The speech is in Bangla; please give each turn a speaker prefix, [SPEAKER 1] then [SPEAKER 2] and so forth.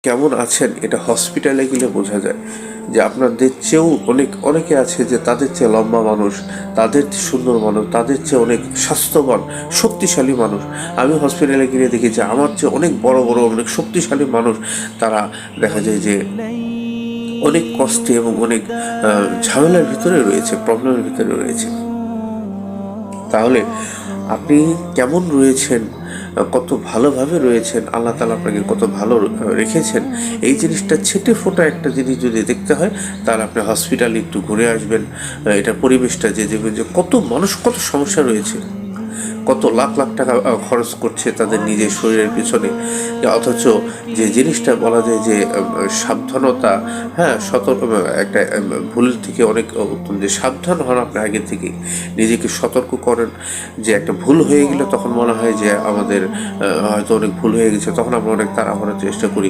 [SPEAKER 1] কেমন আছেন এটা হসপিটালে গেলে বোঝা যায়। যে আপনাদের চেয়েও অনেকে আছে যে তাদের চেয়ে লম্বা মানুষ, তাদের চেয়ে সুন্দর মানুষ, তাদের চেয়ে অনেক স্বাস্থ্যবান শক্তিশালী মানুষ। আমি হসপিটালে গিয়ে দেখি যে আমার চেয়ে অনেক বড় বড় অনেক শক্তিশালী মানুষ, তারা দেখা যায় যে অনেক কষ্টে এবং অনেক ঝামেলার ভিতরে রয়েছে, প্রবলেমের ভিতরে রয়েছে। তাহলে আপনি কেমন রয়েছেন, কত ভালোভাবে রয়েছেন, আল্লাহ তাআলা আপনাকে কত ভালো রেখেছেন, এই জিনিসটা ছেটে ফোটা একটা জিনিস যদি দেখতে হয়, তাহলে আপনি হসপিটালে একটু ঘুরে আসবেন। এটা পরিবেশটা যে দেখবেন যে কত মানুষ কত সমস্যা রয়েছে, কত লাখ লাখ টাকা খরচ করছে তাদের নিজের শরীরের পিছনে, অথচ যে জিনিসটা বলা যায় যে সাবধানতা, হ্যাঁ সতর্ক, একটা ভুল থেকে অনেক উত্তম যে সাবধান হন আপনি আগে থেকে, নিজেকে সতর্ক করেন। যে একটা ভুল হয়ে গেলে তখন মনে হয় যে আমাদের হয়তো অনেক ভুল হয়ে গেছে, তখন আমরা অনেক তাড়াহুড়ার চেষ্টা করি।